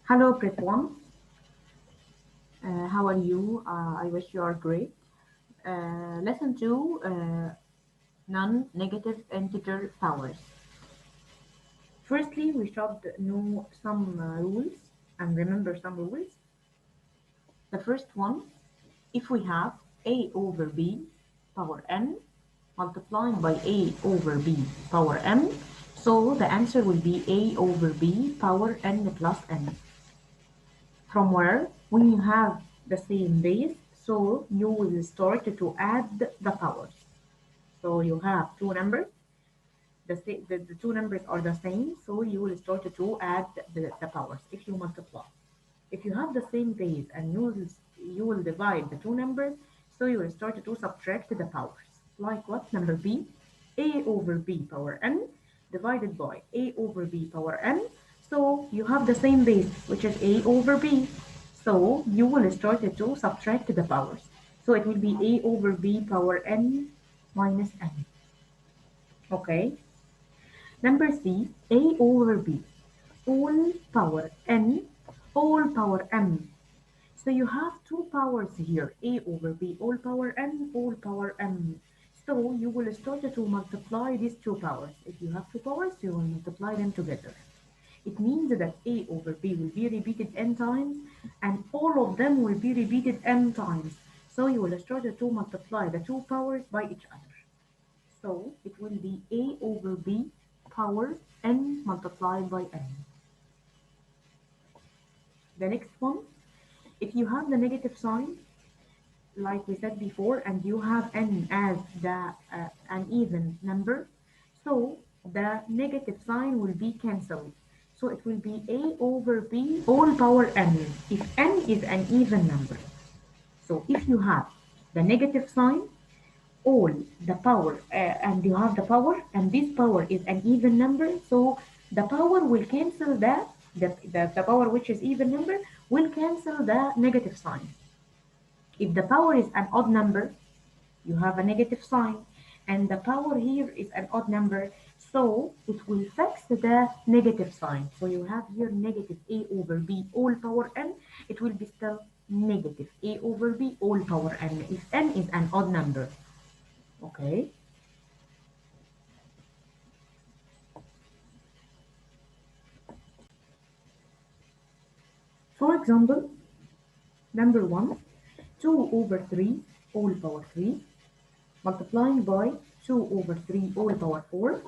Hello, Prep One. How are you? I wish you are great. Lesson 2, non-negative integer powers. Firstly, we should know some rules and remember some rules. The first one, if we have a over b power n multiplying by a over b power m, so the answer will be a over b power n plus n. From where, when you have the same base, so you will start to add the powers. So you have two numbers, the two numbers are the same, so you will start to add the powers if you multiply. If you have the same base and you will divide the two numbers, so you will start to subtract the powers. Like what? Number B, a over b power n divided by a over b power n. So you have the same base, which is a over b. So you will start to subtract the powers. So it will be a over b power n minus n. Okay. Number C, a over b, all power n, all power m. So you have two powers here, a over b, all power n, all power m. So you will start to multiply these two powers. If you have two powers, you will multiply them together. It means that a over b will be repeated n times, and all of them will be repeated n times. So you will start to multiply the two powers by each other. So it will be a over b power n multiplied by n. The next one, if you have the negative sign, like we said before, and you have n as the an even number, so the negative sign will be cancelled. So it will be a over b all power n if n is an even number. So if you have the negative sign, all the power and you have the power, and this power is an even number, so the power will cancel the power which is even number will cancel the negative sign. If the power is an odd number, you have a negative sign, and the power here is an odd number, so it will fix the negative sign. So you have here negative a over b all power n, it will be still negative a over b all power n if n is an odd number. Okay. For example, number 1, 2 over 3 all power 3 multiplying by 2 over 3 all power 4.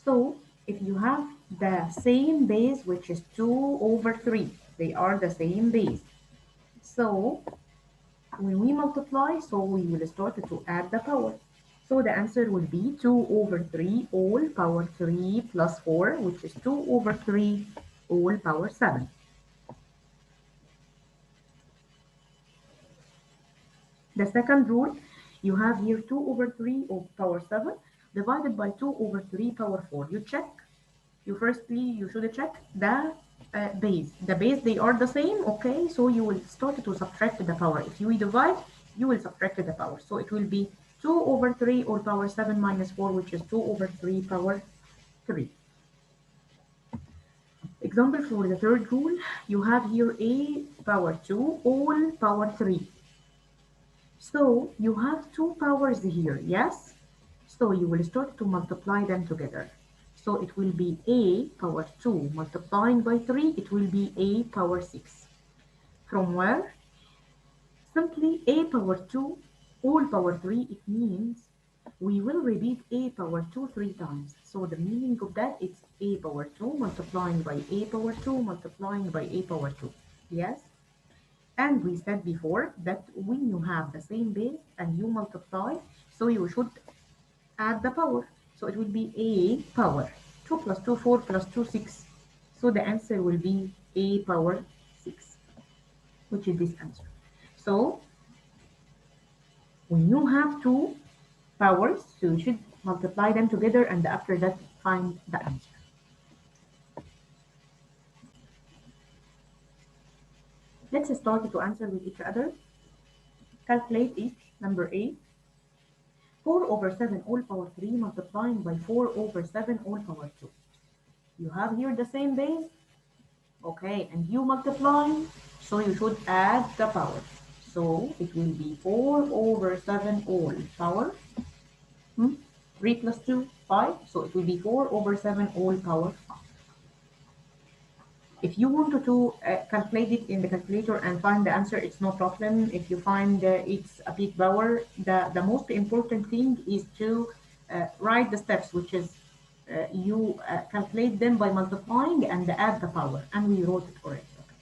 So if you have the same base, which is 2 over 3, they are the same base. So when we multiply, so we will start to add the power. So the answer will be 2 over 3 all power 3 plus 4, which is 2 over 3 all power 7. The second rule, you have here 2 over 3 of power 7 divided by 2 over 3 power 4. You check, you should check the base. The base, they are the same, okay? So you will start to subtract the power. If you divide, you will subtract the power. So it will be 2 over 3 or power 7 minus 4, which is 2 over 3 power 3. Example for the third rule, you have here a power 2 all power 3. So you have two powers here, yes? So you will start to multiply them together. So it will be a power 2 multiplying by 3, it will be a power 6. From where? Simply a power 2 all power 3, it means we will repeat a power 2 three times. So the meaning of that is a power 2 multiplying by a power 2 multiplying by a power 2. Yes? And we said before that when you have the same base and you multiply, so you should add the power. So it will be a power 2 plus 2, 4 plus 2, 6. So the answer will be a power 6, which is this answer. So when you have two powers, so you should multiply them together and after that find the answer. Let's start to answer with each other. Calculate each. Number 8. 4 over 7 all power 3 multiplying by 4 over 7 all power 2. You have here the same base, Okay, and you multiply, so you should add the power. So it will be 4 over 7 all power. 3 plus 2, 5. So it will be 4 over 7 all power 5. If you wanted to calculate it in the calculator and find the answer, it's no problem. If you find it's a big power, the most important thing is to write the steps, which is you calculate them by multiplying and add the power. And we wrote it already. Okay.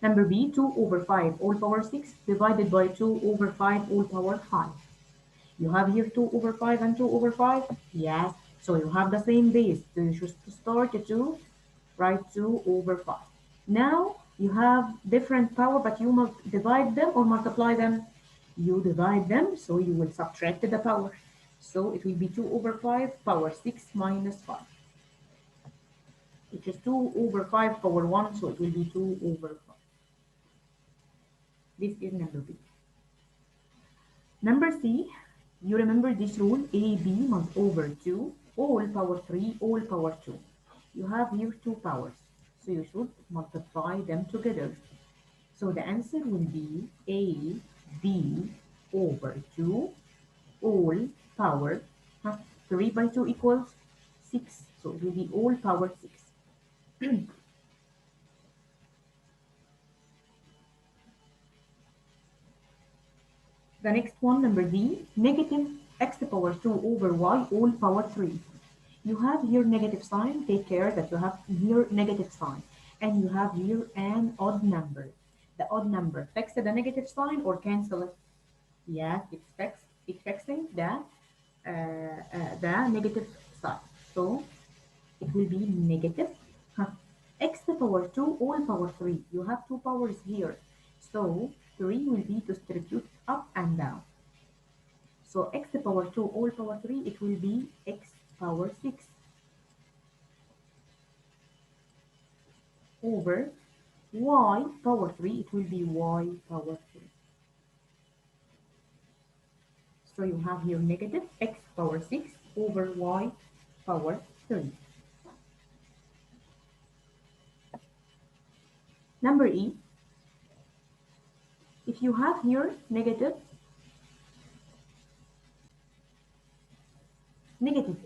Number B, 2 over 5 all power 6 divided by 2 over 5 all power 5. You have here 2 over 5 and 2 over 5? Yes. So you have the same base. So you should start to write 2 over 5. Now you have different power, but you must divide them or multiply them. You divide them, so you will subtract the power. So it will be 2 over 5 power 6 minus 5, which is 2 over 5 power 1, so it will be 2 over 5. This is number B. Number C, you remember this rule, AB must over 2, all power 3, all power 2. You have here two powers, so you should multiply them together. So the answer will be AB over 2, all power 3 by 2 equals 6. So it will be all power 6. The next one, number D, negative x power 2 over y all power 3. You have here negative sign. Take care that you have here negative sign. And you have here an odd number. The odd number, fix the negative sign or cancel it. Yes, it's fixing the negative sign. So it will be negative x to the power 2 all power 3. You have two powers here. So 3 will be distributed up and down. So x to the power 2 all power 3, it will be x power 6 over y power 3, it will be y power 3. So you have here negative x power 6 over y power 3. Number E, if you have here negative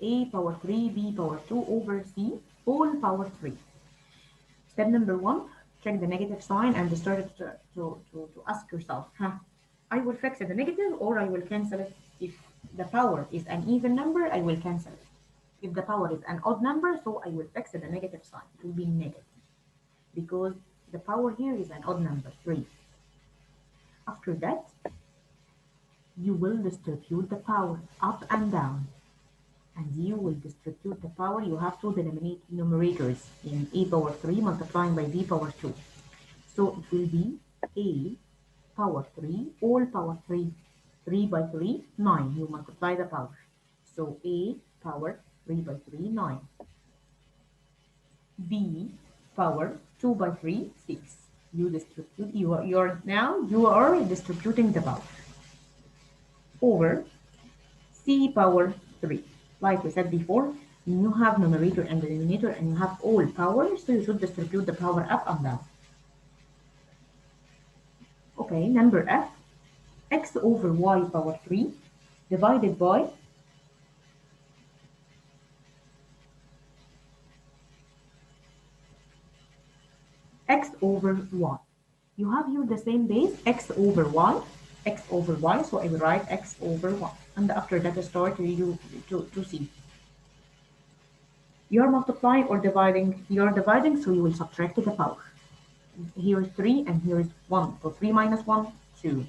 a power 3, b power 2 over c all power 3. Step number 1, check the negative sign and start to ask yourself, I will fix the negative or I will cancel it. If the power is an even number, I will cancel it. If the power is an odd number, so I will fix the negative sign. It will be negative because the power here is an odd number, 3. After that, you will distribute the power up and down. And you will distribute the power. You have to eliminate numerators in a power 3 multiplying by b power 2. So it will be a power 3, all power 3, 3 by 3, 9. You multiply the power. So a power 3 by 3, 9. b power 2 by 3, 6. You distribute, you are distributing the power over c power 3. Like we said before, you have numerator and denominator and you have all power, so you should distribute the power up and down. Okay, number F, x over y power 3 divided by x over y. You have here the same base, x over y, so I will write x over y. And after that, start you to see. You're multiplying or dividing? You're dividing, so you will subtract the power. Here is 3 and here is 1. So 3 minus 1, 2.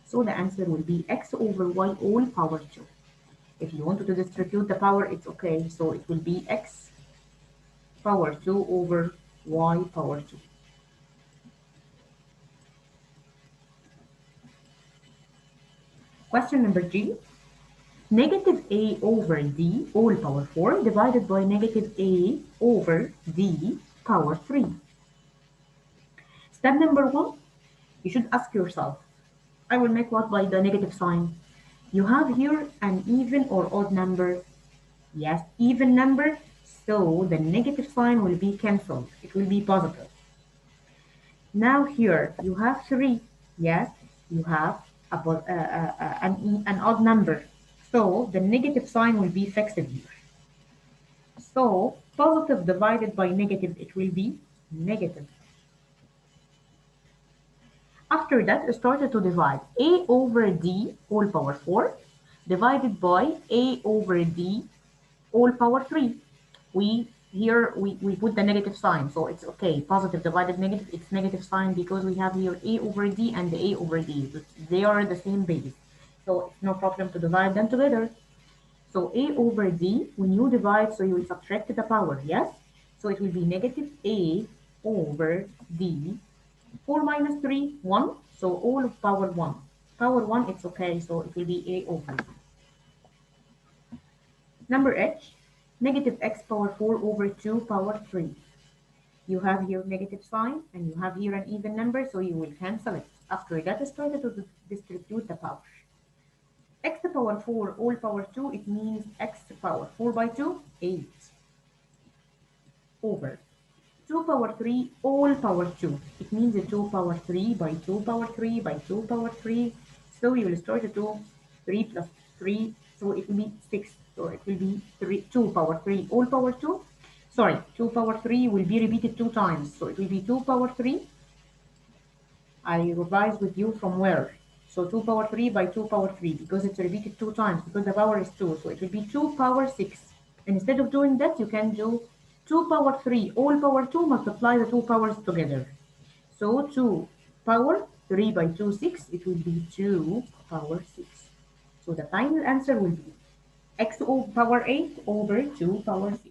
So the answer will be x over y all power 2. If you wanted to distribute the power, it's okay. So it will be x power 2 over y power 2. Question number G. Negative a over d all power 4 divided by negative a over d power 3. Step number 1, you should ask yourself, I will make what by the negative sign? You have here an even or odd number. Yes, even number. So the negative sign will be cancelled. It will be positive. Now here you have 3. Yes, you have an odd number. So the negative sign will be fixed here. So positive divided by negative, it will be negative. After that, started to divide a over d all power 4 divided by a over d all power 3. We put the negative sign, so it's okay. Positive divided negative, it's negative sign because we have here a over d and a over d. They are the same base, so it's no problem to divide them together. So a over d, when you divide, so you will subtract the power, yes? So it will be negative a over d. 4 minus 3, 1. So all of power 1. Power 1, it's okay, so it will be a over d. Number h, negative x power 4 over 2 power 3. You have here negative sign and you have here an even number, so you will cancel it. After that, started to distribute the power. X power 4 all power 2, it means x power 4 by 2, 8 over 2 power 3 all power 2. It means 2 power 3 by 2 power 3 by 2 power 3. So you will start to 3 plus 3, so it will be 6. So it will be 2 power 3 all power 2. Sorry, 2 power 3 will be repeated 2 times. So it will be 2 power 3. I revise with you from where. So 2 power 3 by 2 power 3 because it's repeated 2 times because the power is 2. So it will be 2 power 6. And instead of doing that, you can do 2 power 3 all power 2 multiply the two powers together. So 2 power 3 by 2, 6. It will be 2 power 6. So the final answer will be x power 8 over 2 power 6.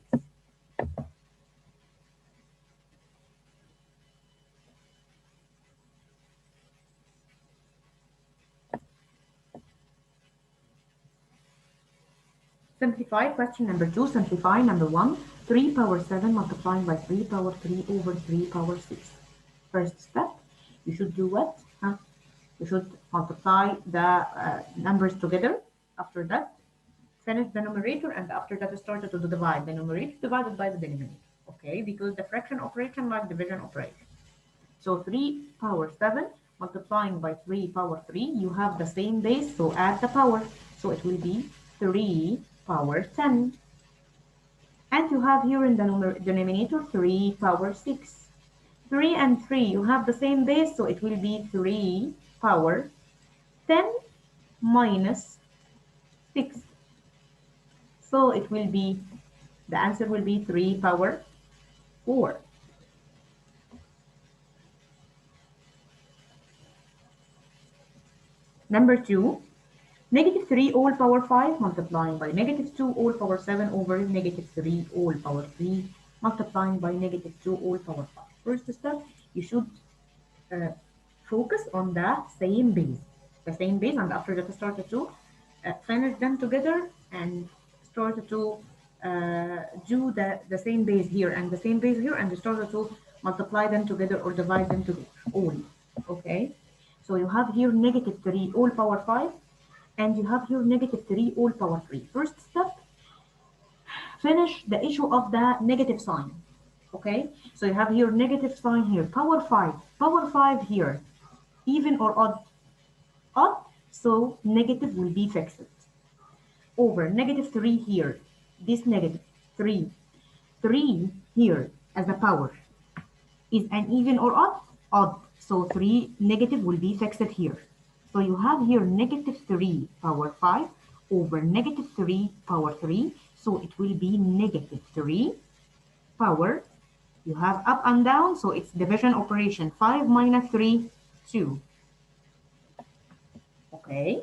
Simplify question number 2. Simplify number 1. 3 power 7 multiplying by 3 power 3 over 3 power 6. First step, you should do what? You should multiply the numbers together. After that, finish the numerator, and after that, start to divide the numerator divided by the denominator. Okay, because the fraction operation like division operation. So 3 power 7 multiplying by 3 power 3, you have the same base, so add the power. So it will be 3 power 10. And you have here in the denominator 3 power 6. 3 and 3, you have the same base, so it will be 3 power 10 minus 6. So it will be, the answer will be 3 power 4. Number 2, negative 3 all power 5 multiplying by negative 2 all power 7 over negative 3 all power 3 multiplying by negative 2 all power 5. First step, you should uh, focus on the same base. And after that start to finish them together and start to do the same base here and the same base here and start to multiply them together or divide them together all. Okay, so you have here negative 3 all power 5 and you have here negative 3 all power 3. First step, finish the issue of the negative sign. Okay, so you have here negative sign here, power 5 here, even or odd? Odd, so negative will be fixed. Over negative 3 here, this negative 3, 3 here as a power is an even or odd? Odd, so 3 negative will be fixed here. So you have here negative 3 power 5 over negative 3 power 3, so it will be negative 3 power, you have up and down, so it's division operation, 5 minus 3, 2. Okay,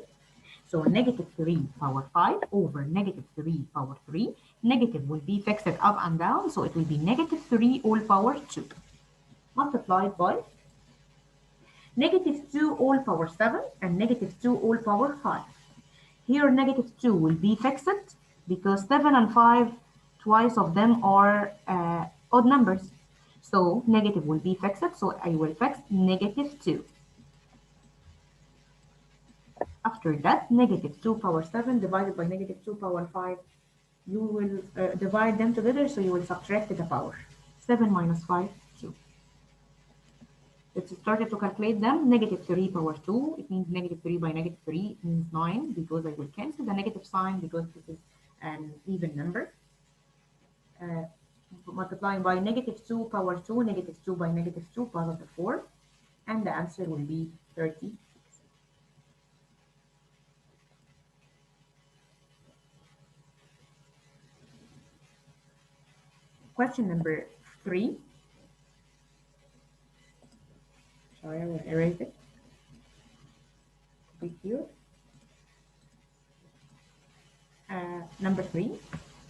so negative 3 power 5 over negative 3 power 3. Negative will be fixed up and down, so it will be negative 3 all power 2 multiplied by negative 2 all power 7 and negative 2 all power 5. Here negative 2 will be fixed because 7 and 5, twice of them are odd numbers. So negative will be fixed, so I will fix negative 2. After that, negative 2 power 7 divided by negative 2 power 5. You will divide them together, so you will subtract the power. 7 minus 5, 2. Let's start to calculate them. Negative 3 power 2, it means negative 3 by negative 3, it means 9, because I will cancel the negative sign because this is an even number. Uh, Multiplying by negative 2 power 2, negative 2 by negative 2, power the 4, and the answer will be 30. Question number 3. Sorry, I will erase it. Click here. Number 3.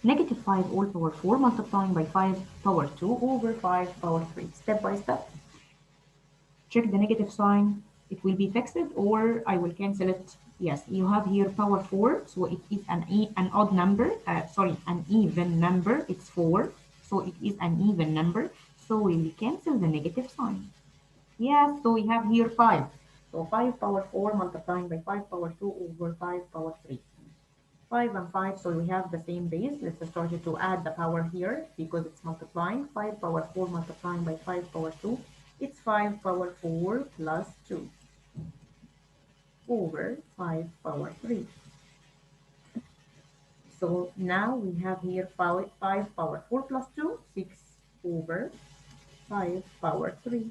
Negative 5 all power 4 multiplying by 5 power 2 over 5 power 3. Step by step. Check the negative sign. It will be fixed or I will cancel it. Yes, you have here power 4, so it is an odd number. Sorry, an even number. It's 4, so it is an even number. So we will cancel the negative sign. Yes, so we have here 5. So 5 power 4 multiplying by 5 power 2 over 5 power 3. 5 and 5, so we have the same base. Let's start to add the power here because it's multiplying. 5 power 4 multiplying by 5 power 2. It's 5 power 4 plus 2 over 5 power 3. So now we have here 5 power 4 plus 2, 6 over 5 power 3.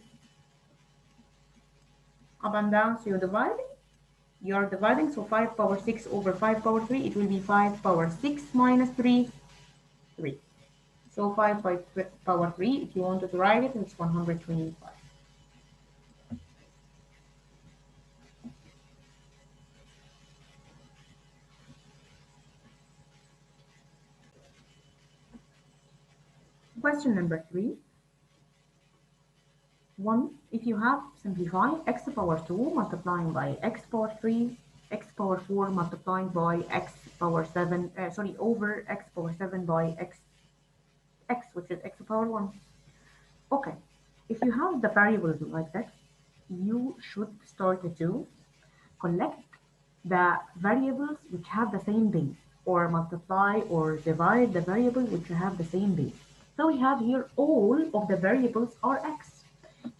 Up and down, so you're dividing, so 5 power 6 over 5 power 3, it will be 5 power 6 minus 3, 3. So 5 power 3, if you wanted to write it, it's 125. Question number 3. 1. If you have simplify x power 2 multiplying by x power 3, x power 4 multiplying by x power 7, over x power 7 by x, which is x power 1. Okay, if you have the variables like that, you should start to collect the variables which have the same base, or multiply or divide the variables which have the same base. So we have here all of the variables are x.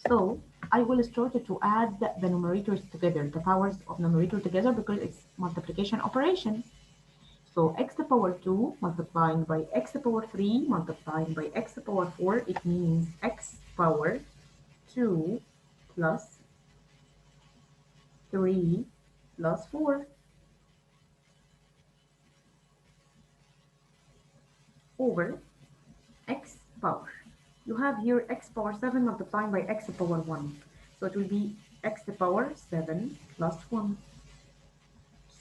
So I will start to add the numerators together, the powers of numerator together, because it's multiplication operation. So x to the power 2 multiplying by x to the power 3 multiplying by x to the power 4, it means x power 2 plus 3 plus 4 over x power. You have here x power 7 multiplying by x to the power 1. So it will be x to the power 7 plus 1.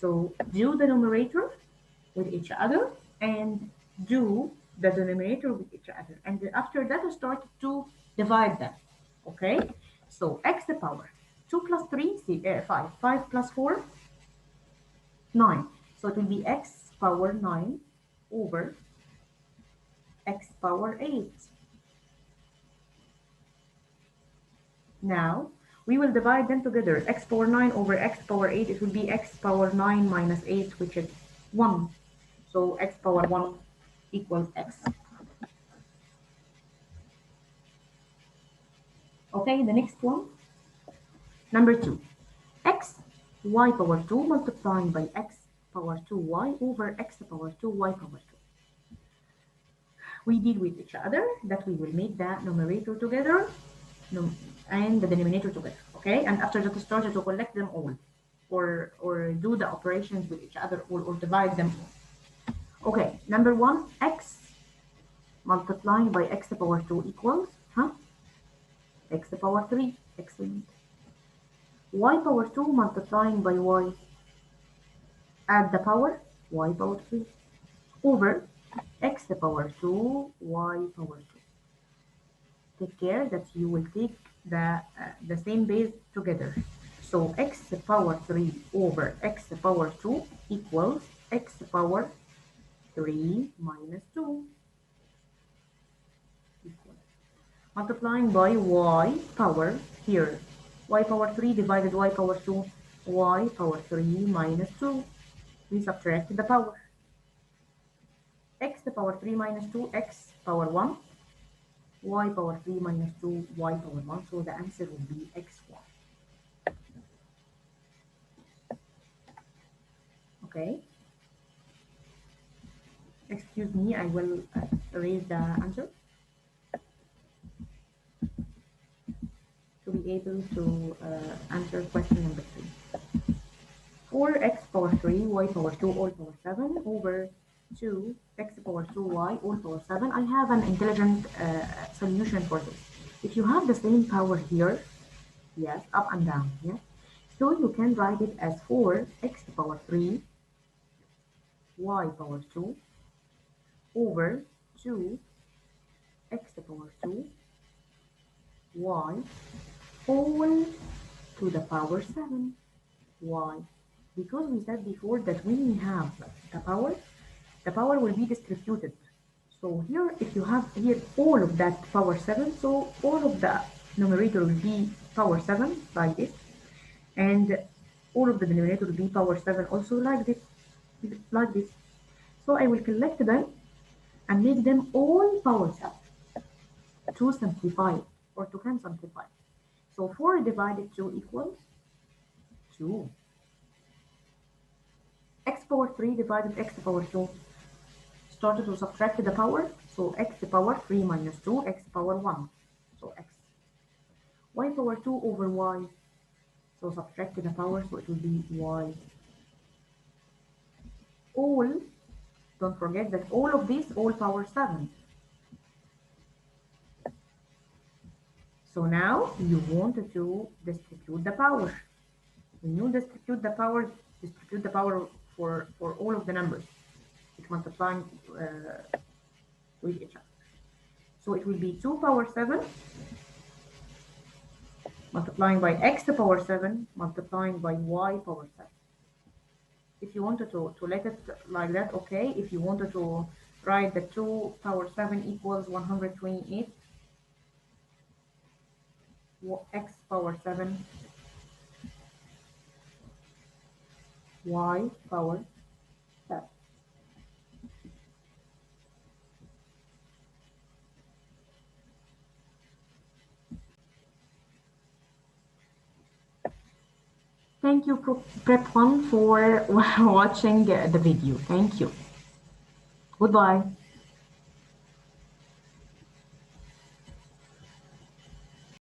So do the numerator with each other and do the denominator with each other. And after that, start to divide them. Okay? So x to the power 2 plus 3, 5. 5 plus 4, 9. So it will be x power 9 over x power 8. Now, we will divide them together. X power 9 over x power 8, it will be x power 9 minus 8, which is 1. So x power 1 equals x. Okay, the next one. Number 2. X y power 2 multiplying by x power 2y over x power 2y power 2. We deal with each other that we will make the numerator together and the denominator together. Okay, and after that start to collect them all, or do the operations with each other, or divide them all. Okay, number 1, x multiplying by x to the power 2 equals x to the power 3. Excellent. Y power 2 multiplying by y, add the power, y power 3 over x to the power 2 y power 2. Take care that you will take the same base together. So x to the power 3 over x to the power 2 equals x to the power 3 minus 2. Multiplying by y power here. Y power 3 divided y power 2, y power 3 minus 2. We subtract the power. x to the power 3 minus 2, x power 1, y power 3 minus 2, y power 1. So the answer will be x1. Okay. Excuse me, I will erase the answer to be able to answer question number 3. 4x power 3, y power 2, all power 7 over 2, x power 2, y, all power 7. I have an intelligent solution for this. If you have the same power here, yes, up and down, yes. So you can write it as 4x power 3, y power 2, over 2, x power 2, y, all to the power 7. Why? Because we said before that when we have the power will be distributed. So here, if you have here all of that power 7, so all of the numerator will be power 7 like this, and all of the denominator will be power 7 also like this, like this. So I will collect them and make them all power 7 to simplify it, or to can simplify. So 4 divided 2 equals 2. X power 3 divided x power 2. Started to subtract the power, so x power 3 minus 2, x power 1, so x. Y power 2 over y, so subtract the power, so it will be y. All, don't forget that all of this, all power 7. So now you want to distribute the power. When you distribute the power for all of the numbers, which multiplying with each other. So it will be 2 power 7 multiplying by x to the power 7 multiplying by y power 7. If you wanted to let it like that, okay. If you wanted to write the 2 power 7 equals 128, x power 7, y power 7. Thank you, Prep 1, for watching the video. Thank you. Goodbye.